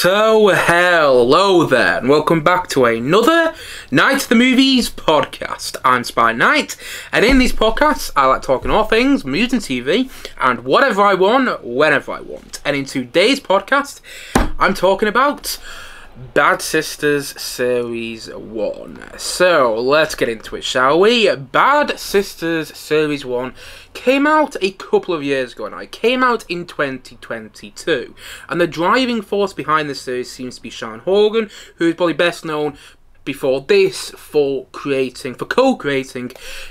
So hello there and welcome back to another Night of the Movies podcast. I'm Spy Knight, and in these podcasts I like talking all things movies and TV and whatever I want, whenever I want. And in today's podcast I'm talking about Bad Sisters Series 1. So let's get into it, shall we? Bad Sisters Series 1 came out a couple of years ago now. It came out in 2022. And the driving force behind the series seems to be Sharon Horgan, who is probably best known before this for co-creating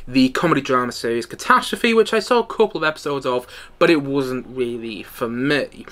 the comedy drama series Catastrophe, which I saw a couple of episodes of, but it wasn't really for me.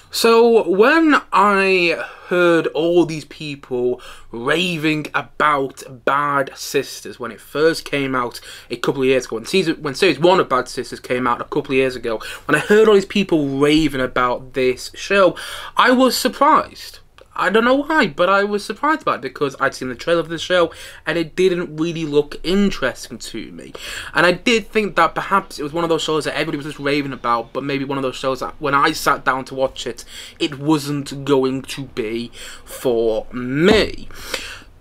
So when I heard all these people raving about Bad Sisters when it first came out a couple of years ago, when series 1 of Bad Sisters came out a couple of years ago, when I heard all these people raving about this show, I was surprised. I don't know why, but I was surprised about it because I'd seen the trailer for the show and it didn't really look interesting to me. And I did think that perhaps it was one of those shows that everybody was just raving about, but maybe one of those shows that when I sat down to watch it, it wasn't going to be for me.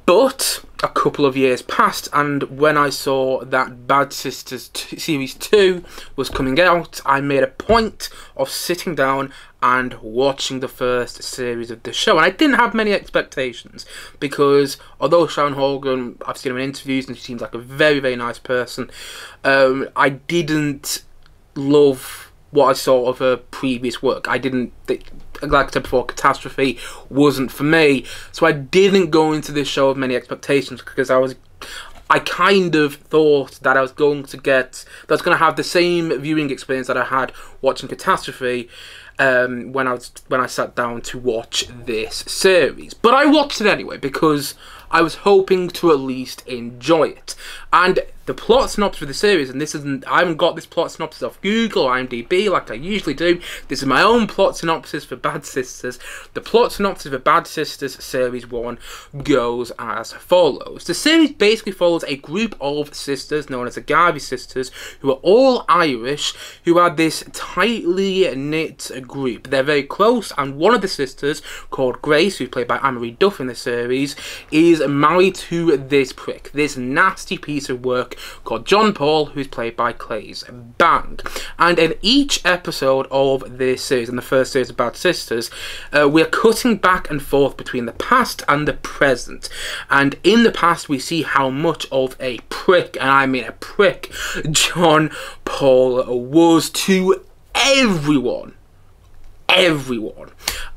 But a couple of years passed, and when I saw that Bad Sisters Series 2 was coming out, I made a point of sitting down and watching the first series of the show. And I didn't have many expectations, because although Sharon Horgan, I've seen her in interviews and she seems like a very, very nice person, I didn't love what I saw of her previous work. I didn't think, like I said before, Catastrophe wasn't for me, so I didn't go into this show with many expectations, because I kind of thought that I was going to have the same viewing experience that I had watching Catastrophe when I sat down to watch this series. But I watched it anyway because I was hoping to at least enjoy it. And the plot synopsis for the series, and I haven't got this plot synopsis off Google or IMDb like I usually do. This is my own plot synopsis for Bad Sisters. The plot synopsis for Bad Sisters Series 1 goes as follows. The series basically follows a group of sisters known as the Garvey sisters, who are all Irish, who are this tightly knit group. They're very close, and one of the sisters, called Grace, who's played by Anne-Marie Duff in the series, is married to this prick, this nasty piece of work called John Paul, who's played by Claes Bang. And in each episode of this series, in the first series of Bad Sisters, we're cutting back and forth between the past and the present. And in the past, we see how much of a prick, and I mean a prick, John Paul was to everyone.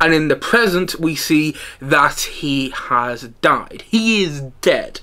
And in the present, we see that he has died. He is dead.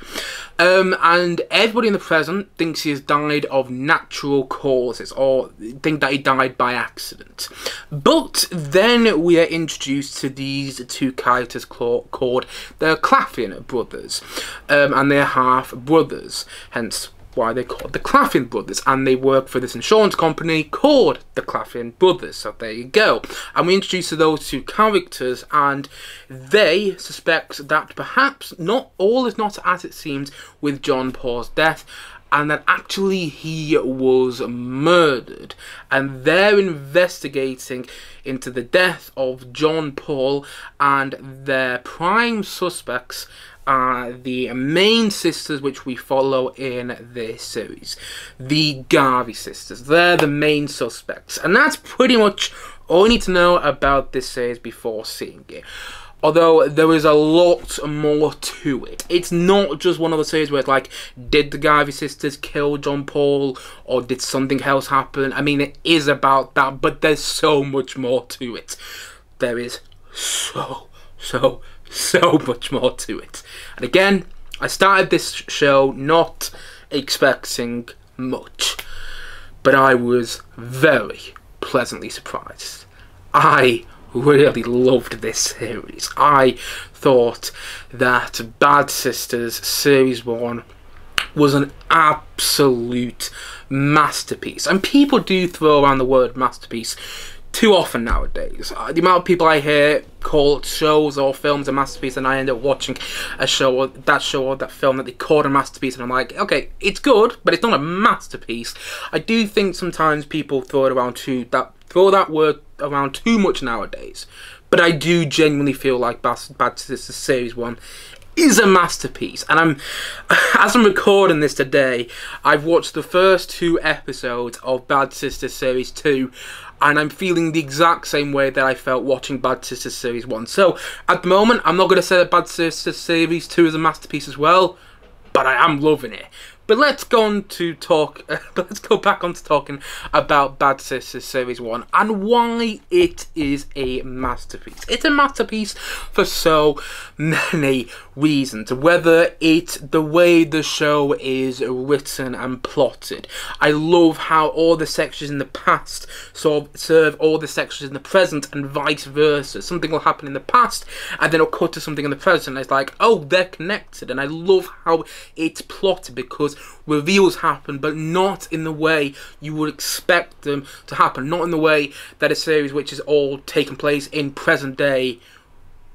And everybody in the present thinks he has died of natural causes, or think that he died by accident. But then we are introduced to these two characters called the Claflin brothers, and they're half brothers, hence why they're called the Claflin brothers, and they work for this insurance company called the Claflin brothers. So there you go. And we introduce to those two characters, and they suspect that perhaps not all is not as it seems with John Paul's death, and that actually he was murdered. And they're investigating into the death of John Paul, and their prime suspects are the main sisters which we follow in this series, the Garvey sisters. They're the main suspects, and that's pretty much all you need to know about this series before seeing it. Although there is a lot more to it. It's not just one of the series where it's like, did the Garvey sisters kill John Paul, or did something else happen? I mean, it is about that, but there's so much more to it. There is so much more to it. And again, I started this show not expecting much, but I was very pleasantly surprised. I really loved this series. I thought that Bad Sisters Series 1 was an absolute masterpiece. And people do throw around the word masterpiece too often nowadays. The amount of people I hear call shows or films a masterpiece, and I end up watching a show or that film that they called a masterpiece, and I'm like, okay, it's good, but it's not a masterpiece. I do think sometimes people throw that word around too much nowadays. But But I do genuinely feel like Bad Sisters Series 1 is a masterpiece. And as I'm recording this today, I've watched the first 2 episodes of Bad Sisters Series 2, and I'm feeling the exact same way that I felt watching Bad Sisters Series 1. So, at the moment, I'm not going to say that Bad Sisters Series 2 is a masterpiece as well, but I am loving it. But let's go back on to talking about Bad Sisters Series 1 and why it is a masterpiece. It's a masterpiece for so many reasons. Whether it's the way the show is written and plotted. I love how all the sections in the past sort of serve all the sections in the present and vice versa. Something will happen in the past and then it'll cut to something in the present. And it's like, oh, they're connected. And I love how it's plotted because reveals happen, but not in the way you would expect them to happen. Not in the way that a series which is all taking place in present day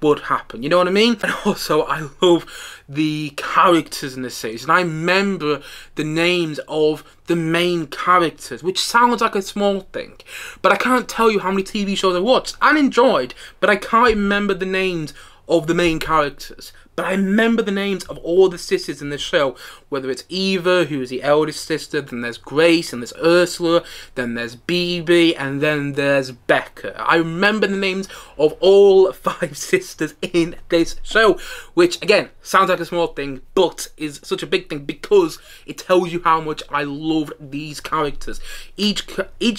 would happen. You know what I mean? And also, I love the characters in this series. And I remember the names of the main characters, which sounds like a small thing. But I can't tell you how many TV shows I watched and enjoyed, but I can't remember the names of the main characters. But I remember the names of all the sisters in the show, whether it's Eva, who is the eldest sister, then there's Grace, and there's Ursula, then there's Bibi, and then there's Becca. I remember the names of all 5 sisters in this show, which, again, sounds like a small thing, but is such a big thing because it tells you how much I love these characters. Each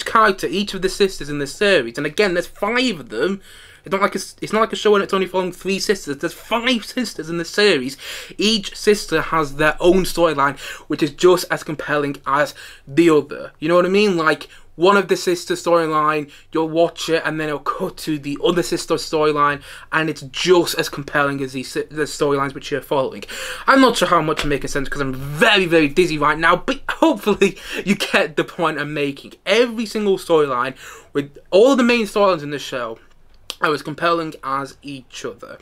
character, each of the sisters in this series, and again, there's 5 of them. It's not like a show and it's only following 3 sisters. There's 5 sisters in the series. Each sister has their own storyline, which is just as compelling as the other. You know what I mean? Like, one of the sister storyline, you'll watch it and then it'll cut to the other sister storyline and it's just as compelling as the storylines which you're following. I'm not sure how much I'm making sense because I'm very, very dizzy right now, but hopefully you get the point I'm making. Every single storyline, with all the main storylines in the show, are as compelling as each other.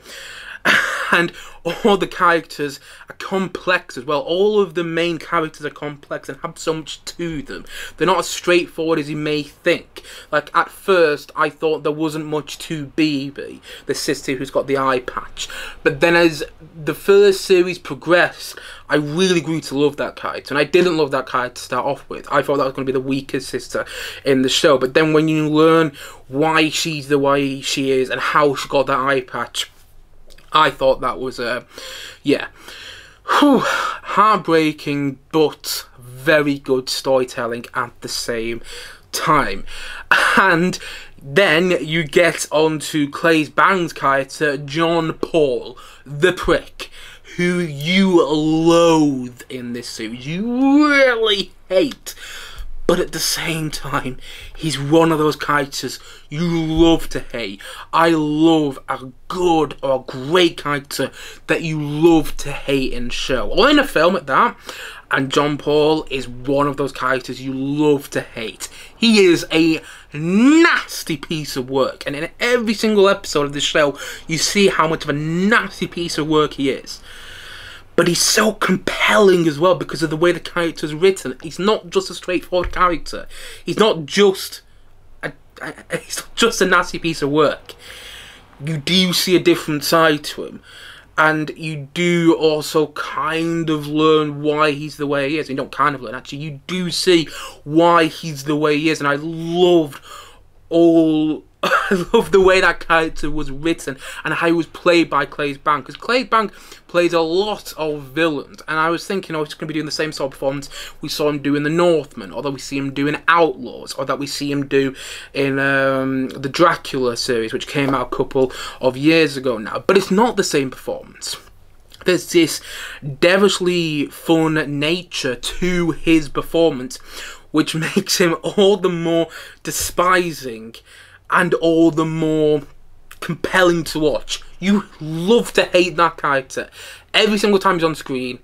And all the characters are complex as well. All of the main characters are complex and have so much to them. They're not as straightforward as you may think. Like, at first, I thought there wasn't much to Bibi, the sister who's got the eye patch. But then as the first series progressed, I really grew to love that character. And I didn't love that character to start off with. I thought that was going to be the weakest sister in the show. But then when you learn why she's the way she is and how she got that eye patch, I thought that was, heartbreaking, but very good storytelling at the same time. And then you get onto Claes Bang's character, John Paul, the prick, who you loathe in this series. You really hate. But at the same time, he's one of those characters you love to hate. I love a good or a great character that you love to hate in a show, or in a film at that. And John Paul is one of those characters you love to hate. He is a nasty piece of work. And in every single episode of this show, you see how much of a nasty piece of work he is. But he's so compelling as well because of the way the character is written. He's not just a straightforward character. He's not just a nasty piece of work. You do see a different side to him. And you do also kind of learn why he's the way he is. You don't kind of learn, actually. You do see why he's the way he is. And I loved I love the way that character was written and how he was played by Claes Bang, because Claes Bang plays a lot of villains, and I was thinking, oh, he's going to be doing the same sort of performance we saw him do in The Northman, or that we see him do in Outlaws, or that we see him do in the Dracula series, which came out a couple of years ago now. But it's not the same performance. There's this devilishly fun nature to his performance, which makes him all the more despising and all the more compelling to watch. You love to hate that character. Every single time he's on screen,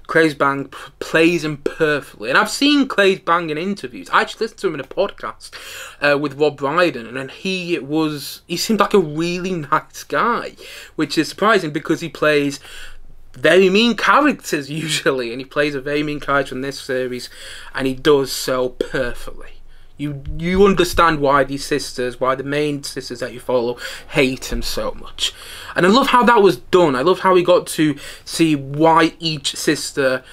Claes Bang plays him perfectly. And I've seen Claes Bang in interviews. I actually listened to him in a podcast with Rob Brydon, and he seemed like a really nice guy, which is surprising because he plays very mean characters usually, and he plays a very mean character in this series, and he does so perfectly. You understand why these sisters, why the main sisters that you follow hate him so much. And I love how that was done. I love how we got to see why each sister,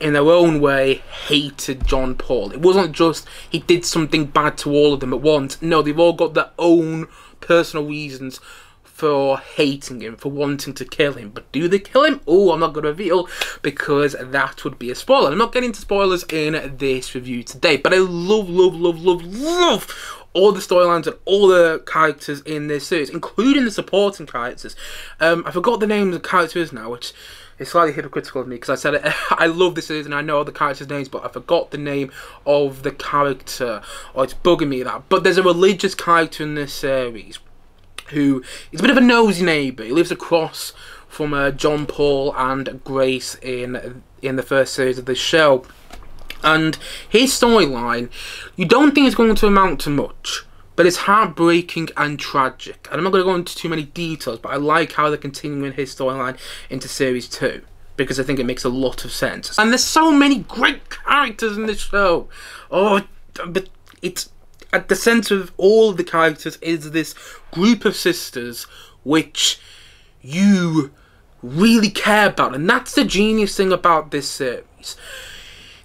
in their own way, hated John Paul. It wasn't just he did something bad to all of them at once. No, they've all got their own personal reasons for hating him, for wanting to kill him. But do they kill him? Oh, I'm not going to reveal, because that would be a spoiler. I'm not getting into spoilers in this review today, but I love all the storylines and all the characters in this series, including the supporting characters. I forgot the names of the characters now, which is slightly hypocritical of me, because I said it, I love this series and I know all the characters' names, but I forgot the name of the character. Oh, it's bugging me that. But there's a religious character in this series who is a bit of a nosy neighbour. He lives across from John Paul and Grace in the first series of this show. And his storyline, you don't think it's going to amount to much, but it's heartbreaking and tragic. And I'm not going to go into too many details, but I like how they're continuing his storyline into series 2, because I think it makes a lot of sense. And there's so many great characters in this show. Oh, but it's at the centre of all of the characters is this group of sisters which you really care about, and that's the genius thing about this series.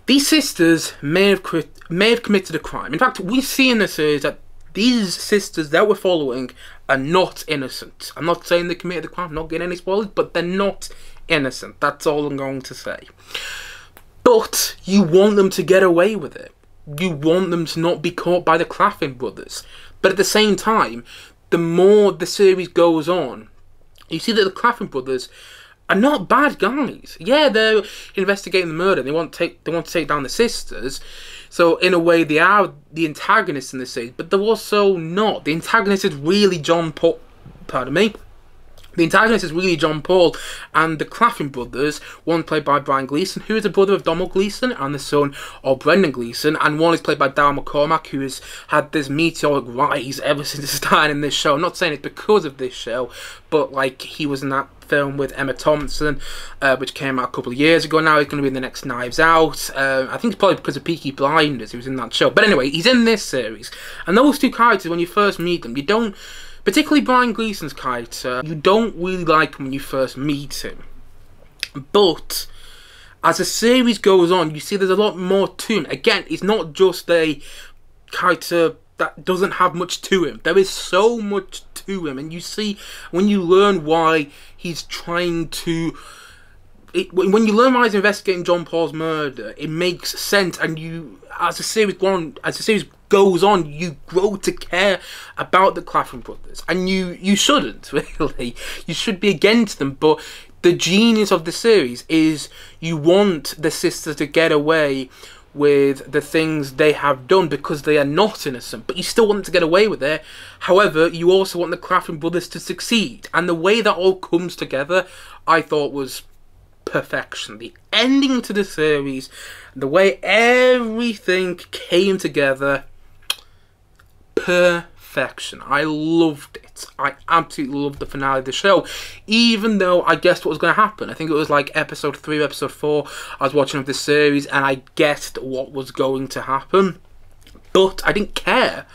These sisters may have committed a crime. In fact, we see in the series that these sisters that we're following are not innocent. I'm not saying they committed a crime, I'm not getting any spoilers, but they're not innocent. That's all I'm going to say. But you want them to get away with it. You want them to not be caught by the Claflin brothers. But at the same time, the more the series goes on, you see that the Claflin brothers are not bad guys. Yeah, they're investigating the murder. They want to take down the sisters. So in a way, they are the antagonists in this series, but they're also not. The antagonist is really John Paul. Pardon me. The antagonist is really John Paul and the Claflin brothers, one played by Brian Gleeson, who is the brother of Donald Gleeson and the son of Brendan Gleeson, and one is played by Darryl McCormack, who has had this meteoric rise ever since starting in this show. I'm not saying it's because of this show, but like he was in that film with Emma Thompson, which came out a couple of years ago. Now he's going to be in the next Knives Out. I think it's probably because of Peaky Blinders he was in that show. But anyway, he's in this series, and those two characters, when you first meet them, you don't, particularly Brian Gleeson's character, you don't really like him when you first meet him. But as the series goes on, you see there's a lot more to him. Again, he's not just a character that doesn't have much to him. There is so much to him, and you see when you learn why he's trying to. When you learn why he's investigating John Paul's murder, it makes sense, and you, as the series goes on, you grow to care about the Claflin brothers, and you shouldn't really. You should be against them, but the genius of the series is you want the sisters to get away with the things they have done because they are not innocent, but you still want them to get away with it. However, you also want the Claflin brothers to succeed, and the way that all comes together, I thought was perfection. The ending to the series, the way everything came together, perfection. I loved it. I absolutely loved the finale of the show, even though I guessed what was going to happen. I think it was like episode 3 or episode 4 I was watching of this series, and I guessed what was going to happen, but I didn't care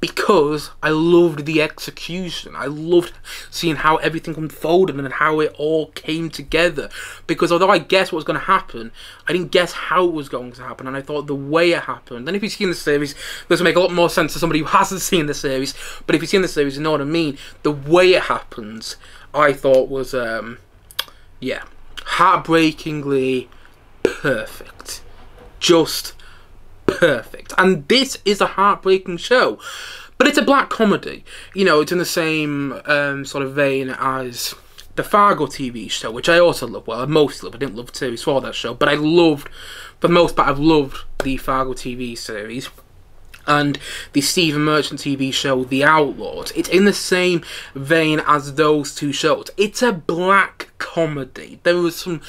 because I loved the execution. I loved seeing how everything unfolded and how it all came together, because although I guessed what was going to happen, I didn't guess how it was going to happen, and I thought the way it happened, and if you've seen the series, this will make a lot more sense to somebody who hasn't seen the series, but if you've seen the series, you know what I mean. The way it happens, I thought was, yeah, heartbreakingly perfect. Just perfect. And this is a heartbreaking show, but it's a black comedy. You know, it's in the same sort of vein as the Fargo TV show, which I also love. Well, I mostly love. I didn't love the series for that show, but I loved, for the most part, I've loved the Fargo TV series and the Stephen Merchant TV show, The Outlaws. It's in the same vein as those two shows. It's a black comedy. There was some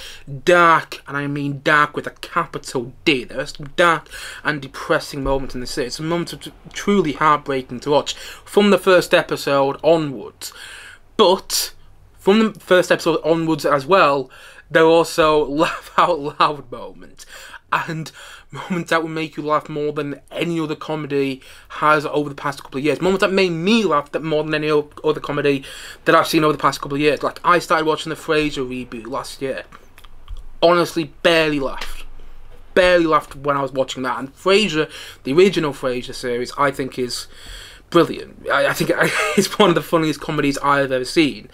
dark, and I mean dark with a capital D. There are some dark and depressing moments in the series. Some moments of truly heartbreaking to watch from the first episode onwards. But from the first episode onwards as well, there are also laugh out loud moments. And moments that will make you laugh more than any other comedy has over the past couple of years. Moments that made me laugh more than any other comedy that I've seen over the past couple of years. Like, I started watching the Frasier reboot last year. Honestly, barely laughed. Barely laughed when I was watching that. And Frasier, the original Frasier series, I think is brilliant. I think it's one of the funniest comedies I've ever seen.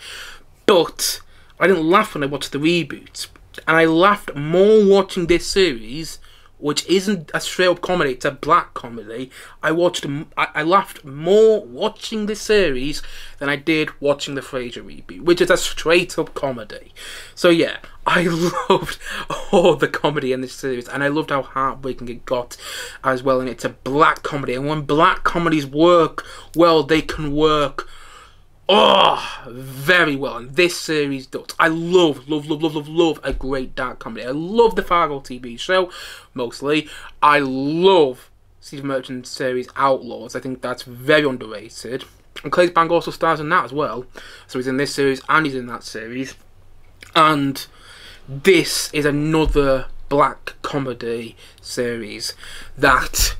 But I didn't laugh when I watched the reboot. And I laughed more watching this series, which isn't a straight up comedy, it's a black comedy. I laughed more watching this series than I did watching the Frasier reboot, which is a straight up comedy. So yeah, I loved all the comedy in this series, and I loved how heartbreaking it got as well. And it's a black comedy, and when black comedies work well, they can work very well, and this series does. I love a great dark comedy. I love the Fargo TV show, mostly. I love Steve Merchant's series Outlaws. I think that's very underrated. And Claes Bang also stars in that as well. So he's in this series and he's in that series. And this is another black comedy series that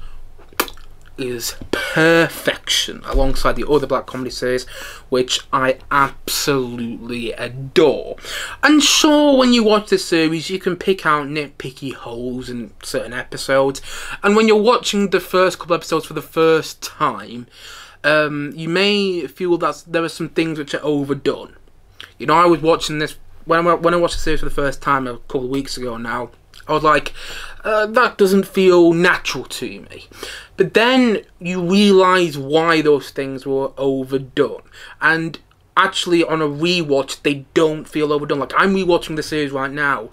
is perfection alongside the other black comedy series, which I absolutely adore. And sure, when you watch this series, you can pick out nitpicky holes in certain episodes, and when you're watching the first couple episodes for the first time, you may feel that there are some things which are overdone. You know, I was watching this when I watched the series for the first time a couple of weeks ago now. I was like, that doesn't feel natural to me. But then you realise why those things were overdone. And actually, on a rewatch, they don't feel overdone. Like, I'm rewatching the series right now,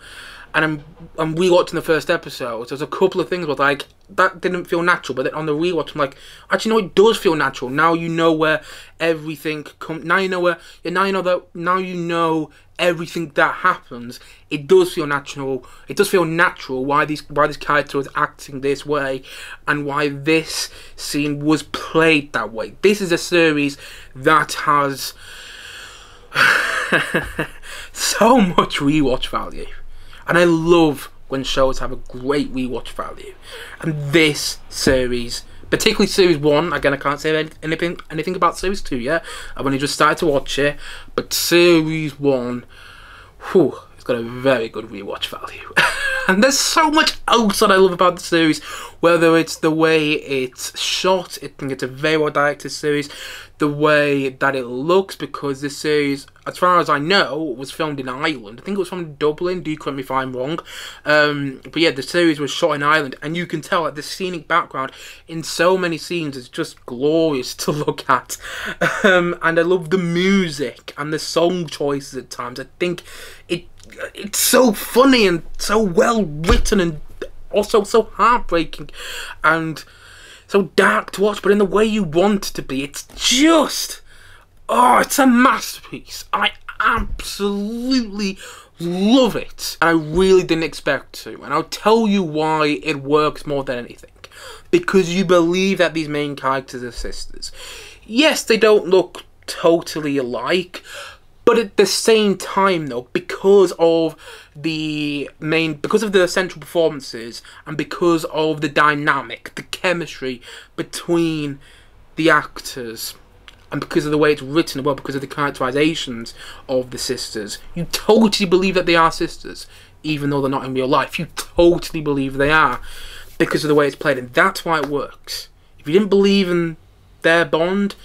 and I'm rewatching the first episode. There's a couple of things where, like, that didn't feel natural. But then on the rewatch, I'm like, actually, no, it does feel natural. Now you know where everything comes. Now you know where. Now you know everything that happens. It does feel natural. It does feel natural why this character is acting this way, and why this scene was played that way. This is a series that has so much rewatch value, and I love when shows have a great rewatch value. And this series, particularly Series 1, again I can't say anything about Series 2 yet, I've only just started to watch it, but Series 1, it's got a very good rewatch value. And there's so much else that I love about the series, whether it's the way it's shot. I think it's a very well directed series, the way that it looks, because this series, as far as I know, was filmed in Ireland. I think it was filmed in Dublin, do correct me if I'm wrong. But yeah, the series was shot in Ireland, and you can tell that the scenic background in so many scenes is just glorious to look at. And I love the music and the song choices at times. I think it's so funny and so well written, and also so heartbreaking and so dark to watch, but in the way you want it to be. It's just, it's a masterpiece. I absolutely love it. And I really didn't expect to. And I'll tell you why it works more than anything. Because you believe that these main characters are sisters. Yes, they don't look totally alike, but at the same time, though, because of the central performances, and because of the dynamic, the chemistry between the actors, and because of the way it's written, well, because of the characterizations of the sisters, you totally believe that they are sisters, even though they're not in real life. You totally believe they are, because of the way it's played, and that's why it works. If you didn't believe in their bond,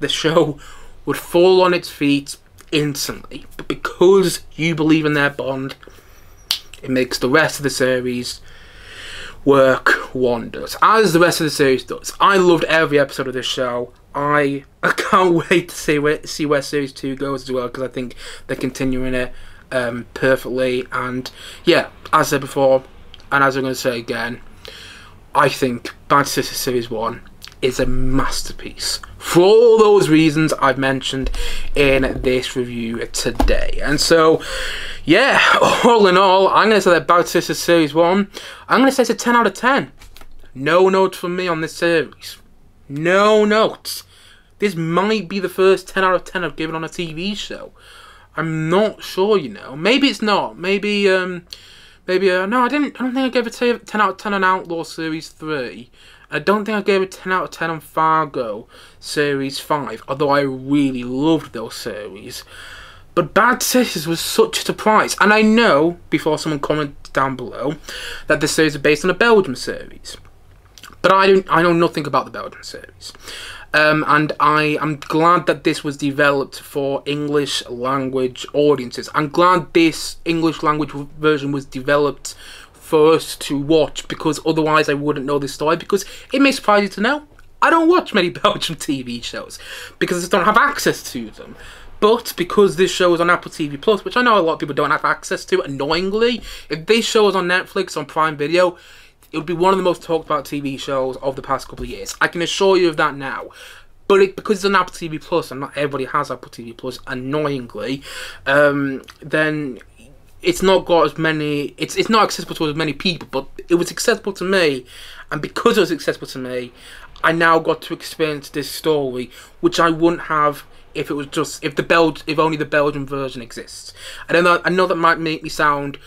the show would fall on its feet instantly. But because you believe in their bond, it makes the rest of the series work wonders, as the rest of the series does. I loved every episode of this show. I can't wait to see where Series 2 goes as well, because I think they're continuing it perfectly. And yeah, as I said before, and as I'm going to say again, I think Bad Sisters Series 1 is a masterpiece for all those reasons I've mentioned in this review today. And so, yeah, all in all, I'm going to say that Bad Sisters Series 1, I'm going to say it's a 10 out of 10. No notes from me on this series. No notes. This might be the first 10 out of 10 I've given on a TV show. I'm not sure, you know. Maybe it's not. Maybe maybe no, I don't think I gave it a 10 out of 10 on Outlaw Series 3. I don't think I gave it 10 out of 10 on Fargo Series 5, although I really loved those series. But Bad Sisters was such a surprise, and I know, before someone comments down below, that this series is based on a Belgium series. But I know nothing about the Belgium series. And I am glad that this was developed for English language audiences. I'm glad this English language version was developed for us to watch, because otherwise I wouldn't know this story, because it may surprise you to know I don't watch many Belgian TV shows because I just don't have access to them. But because this show is on Apple TV Plus, which I know a lot of people don't have access to, annoyingly, if this show was on Netflix, on Prime Video, it would be one of the most talked about TV shows of the past couple of years. I can assure you of that now. But because it's on Apple TV Plus, and not everybody has Apple TV Plus, annoyingly, then it's not got as many. It's not accessible to as many people. But it was accessible to me, and because it was accessible to me, I now got to experience this story, which I wouldn't have if it was just if only the Belgian version exists. I know that might make me sound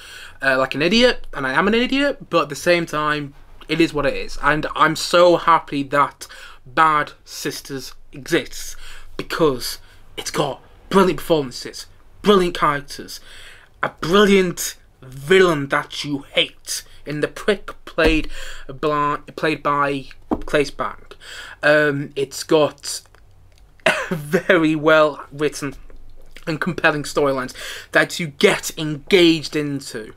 like an idiot, and I am an idiot, but at the same time, it is what it is. And I'm so happy that Bad Sisters exists, because it's got brilliant performances, brilliant characters, a brilliant villain that you hate in the prick played by Claes Bank. It's got very well written and compelling storylines that you get engaged into.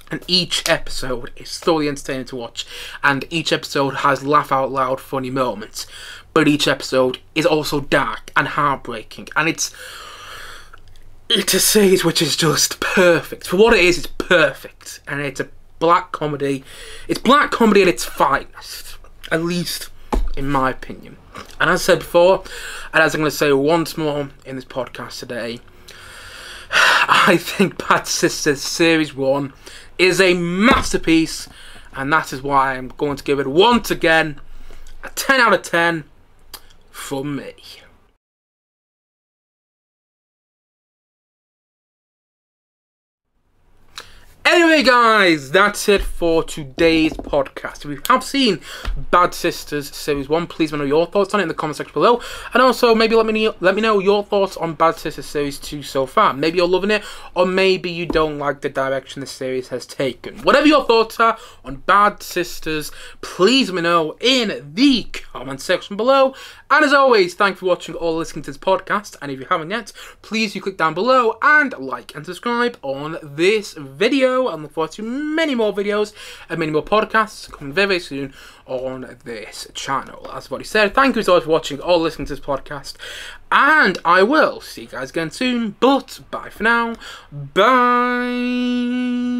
And each episode is thoroughly entertaining to watch, and each episode has laugh out loud funny moments, but each episode is also dark and heartbreaking, and it's a series which is just perfect. For what it is, it's perfect, and it's a black comedy. It's black comedy at its finest, at least in my opinion. And as I said before, and as I'm going to say once more in this podcast today, I think Bad Sisters Series 1 is a masterpiece, and that is why I'm going to give it once again a 10 out of 10 from me. Anyway guys, that's it for today's podcast. If you have seen Bad Sisters Series 1, please let me know your thoughts on it in the comment section below. And also, maybe let me know your thoughts on Bad Sisters Series 2 so far. Maybe you're loving it, or maybe you don't like the direction the series has taken. Whatever your thoughts are on Bad Sisters, please let me know in the comment section below. And as always, thank you for watching or listening to this podcast. And if you haven't yet, please do click down below and like and subscribe on this video. And look forward to many more videos and many more podcasts coming very, very soon on this channel. As I've already said, thank you so much for watching or listening to this podcast, and I will see you guys again soon, but bye for now. Bye.